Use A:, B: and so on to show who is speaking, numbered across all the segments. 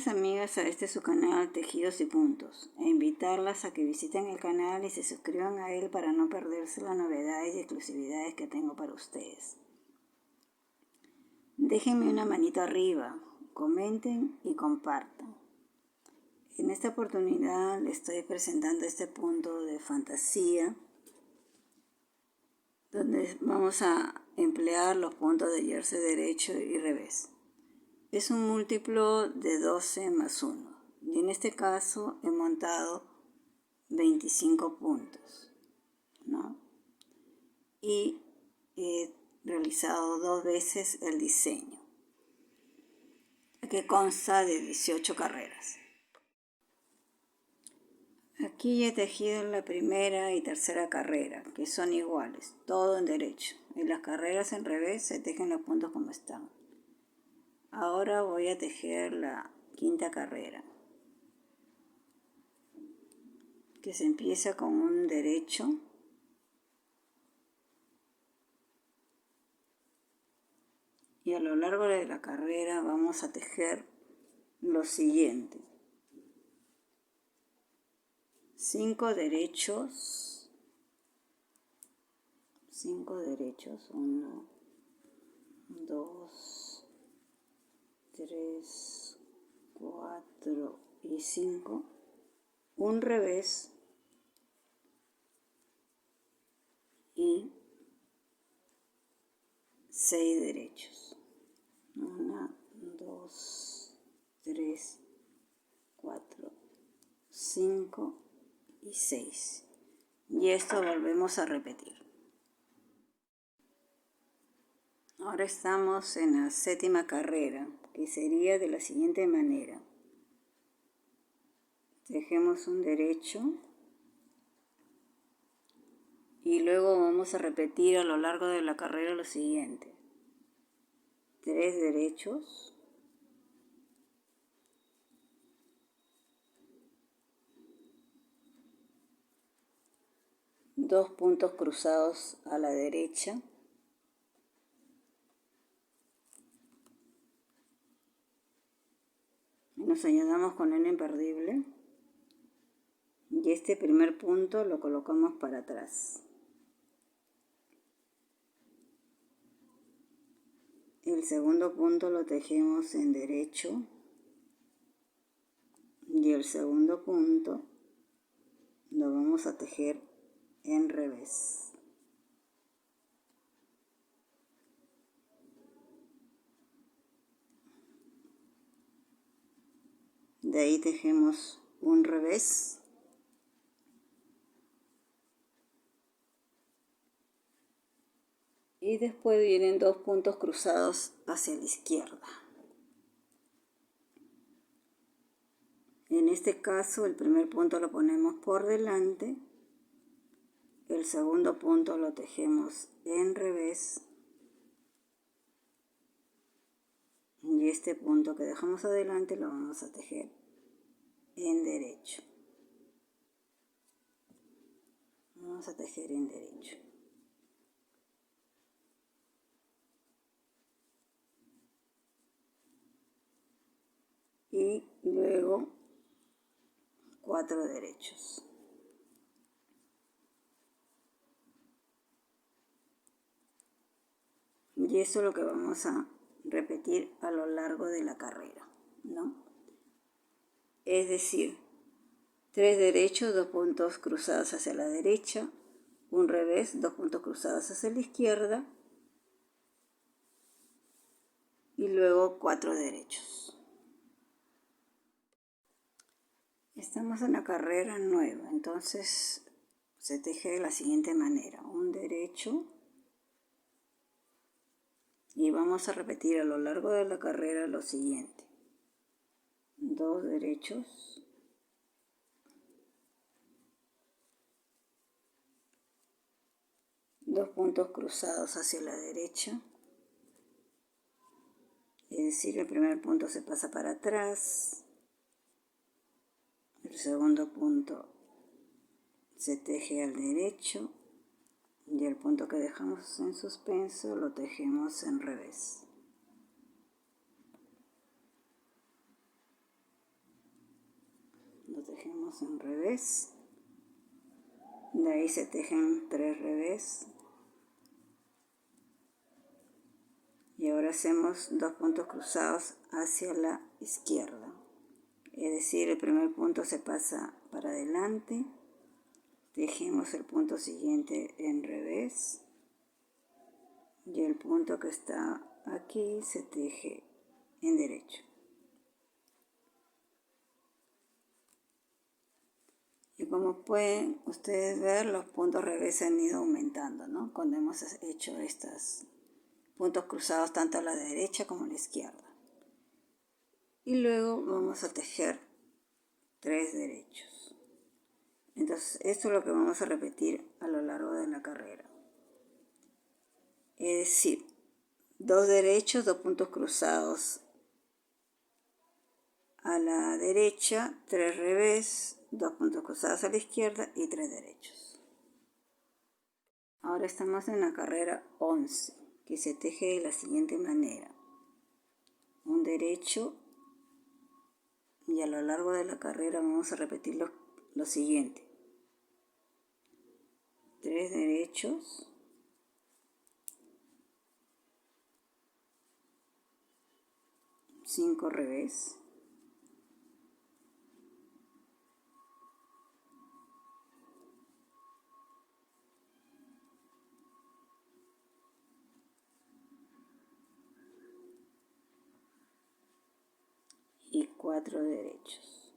A: Bienvenidas amigas a este su canal Tejidos y Puntos, e invitarlas a que visiten el canal y se suscriban a él para no perderse las novedades y exclusividades que tengo para ustedes. Déjenme una manito arriba, comenten y compartan. En esta oportunidad les estoy presentando este punto de fantasía, donde vamos a emplear los puntos de jersey derecho y revés. Es un múltiplo de 12 más 1 y en este caso he montado 25 puntos, ¿no? Y he realizado 2 veces el diseño, que consta de 18 carreras. Aquí he tejido la primera y tercera carrera, que son iguales, todo en derecho. En las carreras en revés se tejen los puntos como están. Ahora voy a tejer la quinta carrera, que se empieza con un derecho y a lo largo de la carrera vamos a tejer lo siguiente: 5 derechos, 1, 2, 3, 4 y 5, un revés y 6 derechos. 1, 2, 3, 4, 5 y 6. Y esto volvemos a repetir. Ahora estamos en la séptima carrera, que sería de la siguiente manera: tejemos un derecho y luego vamos a repetir a lo largo de la carrera lo siguiente: 3 derechos, 2 puntos cruzados a la derecha, nos añadamos con el imperdible y este primer punto lo colocamos para atrás. El segundo punto lo tejemos en derecho y el segundo punto lo vamos a tejer en revés. De ahí tejemos un revés y después vienen 2 puntos cruzados hacia la izquierda. En este caso el primer punto lo ponemos por delante, el segundo punto lo tejemos en revés y este punto que dejamos adelante lo vamos a tejer en derecho. Vamos a tejer en derecho. Y luego 4 derechos. Y eso es lo que vamos a repetir a lo largo de la carrera, ¿no? Es decir, 3 derechos, 2 puntos cruzados hacia la derecha, un revés, 2 puntos cruzados hacia la izquierda y luego 4 derechos. Estamos en la carrera 9, entonces se teje de la siguiente manera: un derecho y vamos a repetir a lo largo de la carrera lo siguiente: 2 derechos, 2 puntos cruzados hacia la derecha, es decir, el primer punto se pasa para atrás, el segundo punto se teje al derecho y el punto que dejamos en suspenso lo tejemos en revés. tejemos en revés, de ahí se tejen 3 revés y ahora hacemos 2 puntos cruzados hacia la izquierda, es decir, el primer punto se pasa para adelante, tejemos el punto siguiente en revés y el punto que está aquí se teje en derecho. Y como pueden ustedes ver, los puntos revés se han ido aumentando, ¿no? Cuando hemos hecho estos puntos cruzados tanto a la derecha como a la izquierda. Y luego vamos a tejer 3 derechos. Entonces, esto es lo que vamos a repetir a lo largo de la carrera. Es decir, 2 derechos, 2 puntos cruzados a la derecha, 3 revés, 2 puntos cruzados a la izquierda y 3 derechos. Ahora estamos en la carrera 11, que se teje de la siguiente manera. Un derecho y a lo largo de la carrera vamos a repetir lo siguiente. 3 derechos, 5 revés, y 4 derechos.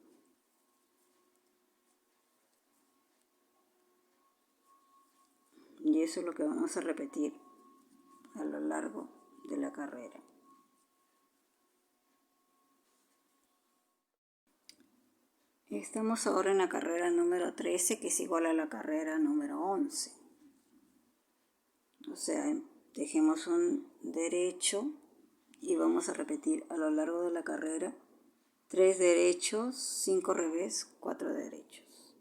A: Y eso es lo que vamos a repetir a lo largo de la carrera. Estamos ahora en la carrera número 13, que es igual a la carrera número 11. O sea, tejemos un derecho y vamos a repetir a lo largo de la carrera 3 derechos, 5 revés, 4 derechos.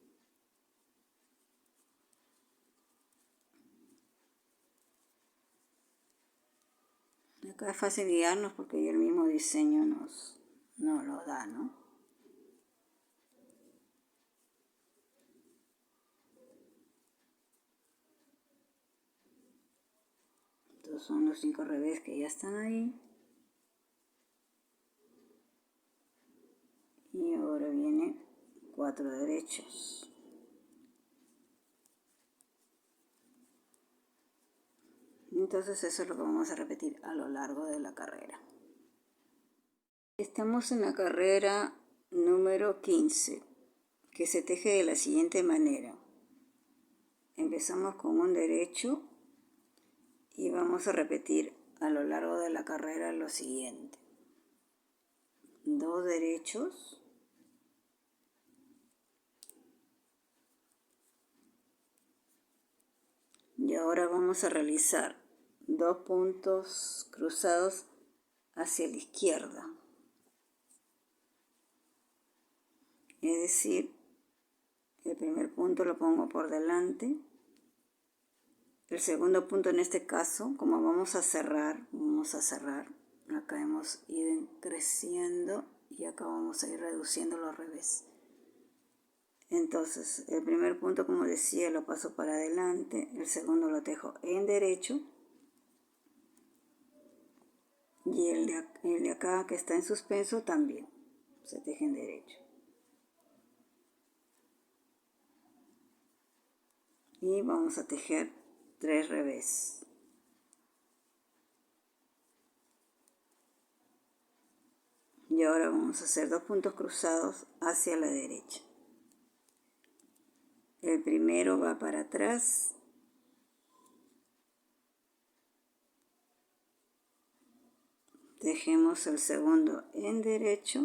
A: Acá es fácil guiarnos porque ya el mismo diseño nos lo da, ¿no? Estos son los 5 revés que ya están ahí. Y ahora viene 4 derechos. Entonces eso es lo que vamos a repetir a lo largo de la carrera. Estamos en la carrera número 15, que se teje de la siguiente manera. Empezamos con un derecho y vamos a repetir a lo largo de la carrera lo siguiente. 2 derechos, y ahora vamos a realizar 2 puntos cruzados hacia la izquierda. Es decir, el primer punto lo pongo por delante. El segundo punto en este caso, como vamos a cerrar, acá hemos ido creciendo y acá vamos a ir reduciendo los revés. Entonces, el primer punto, como decía, lo paso para adelante, el segundo lo tejo en derecho y el de acá que está en suspenso también se teje en derecho. Y vamos a tejer 3 revés. Y ahora vamos a hacer 2 puntos cruzados hacia la derecha. El primero va para atrás. Tejemos el segundo en derecho.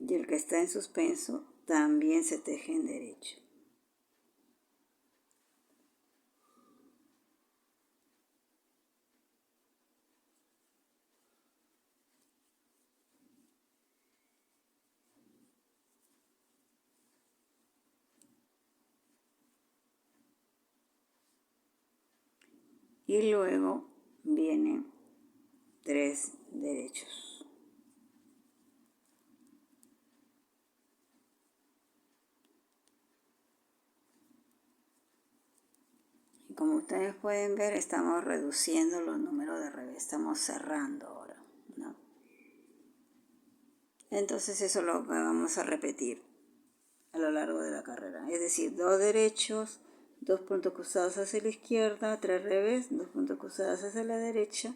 A: Y el que está en suspenso también se teje en derecho. Y luego viene 3 derechos. Y como ustedes pueden ver, estamos reduciendo los números de revés, estamos cerrando ahora, ¿no? Entonces eso es lo que vamos a repetir a lo largo de la carrera, es decir, 2 derechos, 2 puntos cruzados hacia la izquierda, 3 revés, 2 puntos cruzados hacia la derecha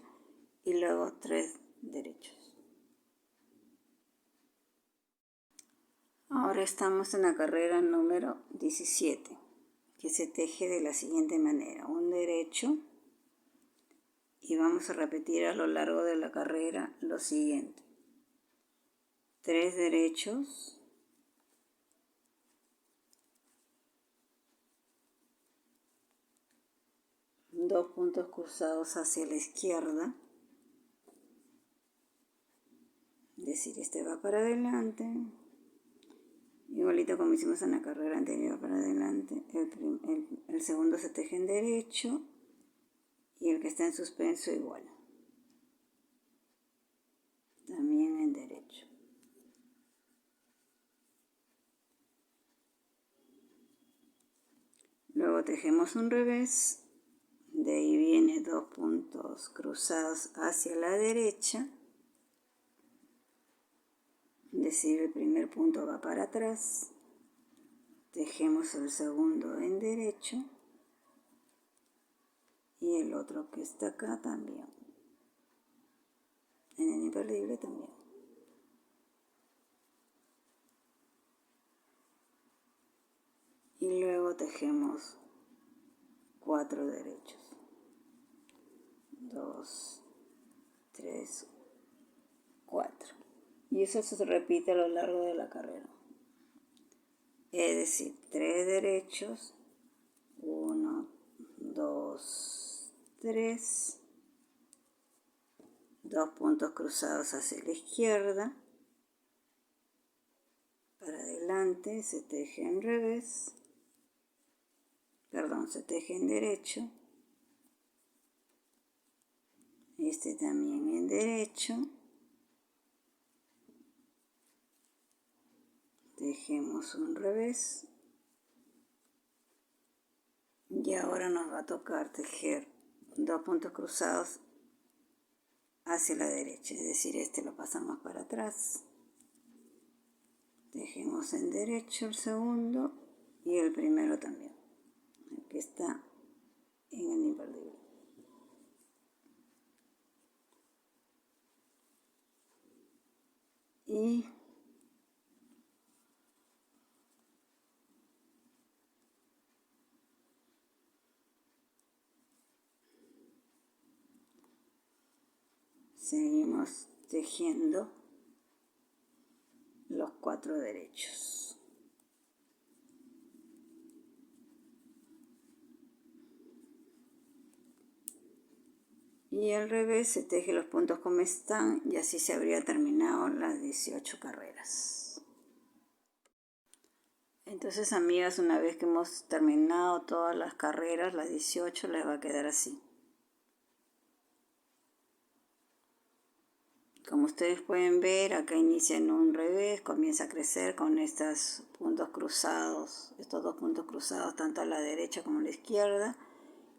A: y luego 3 derechos. Ahora estamos en la carrera número 17, que se teje de la siguiente manera: un derecho, y vamos a repetir a lo largo de la carrera lo siguiente: 3 derechos, 2 puntos cruzados hacia la izquierda, es decir, este va para adelante, igualito como hicimos en la carrera anterior, para adelante. El segundo se teje en derecho y el que está en suspenso igual, también en derecho. Luego tejemos un revés, de ahí viene 2 puntos cruzados hacia la derecha, es decir, el primer punto va para atrás, tejemos el segundo en derecho y el otro que está acá también, en el imperdible también. Y luego tejemos 4 derechos, 2, 3, 4, y eso se repite a lo largo de la carrera, es decir, 3 derechos, 1, 2, 3, 2 puntos cruzados hacia la izquierda, para adelante, se teje en revés, perdón, se teje en derecho, este también en derecho, tejemos un revés y ahora nos va a tocar tejer 2 puntos cruzados hacia la derecha, es decir, este lo pasamos para atrás, tejemos en derecho el segundo y el primero también, el que está en el imperdible. Y seguimos tejiendo los 4 derechos. Y al revés se teje los puntos como están y así se habría terminado las 18 carreras. Entonces, amigas, una vez que hemos terminado todas las carreras, las 18, les va a quedar así. Como ustedes pueden ver, acá inicia en un revés, comienza a crecer con estos puntos cruzados, estos 2 puntos cruzados tanto a la derecha como a la izquierda.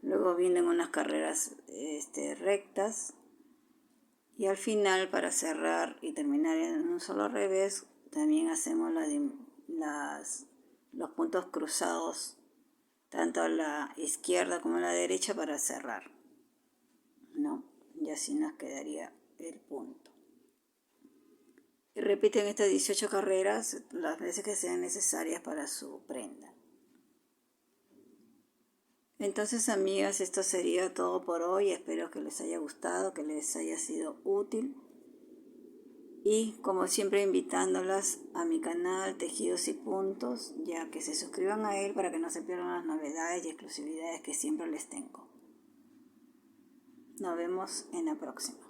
A: Luego vienen unas carreras rectas y al final, para cerrar y terminar en un solo revés, también hacemos los puntos cruzados tanto a la izquierda como a la derecha para cerrar, ¿no? Y así nos quedaría el punto. Y repiten estas 18 carreras las veces que sean necesarias para su prenda. Entonces, amigas, esto sería todo por hoy. Espero que les haya gustado, que les haya sido útil. Y como siempre, invitándolas a mi canal Tejidos y Puntos, ya que se suscriban a él para que no se pierdan las novedades y exclusividades que siempre les tengo. Nos vemos en la próxima.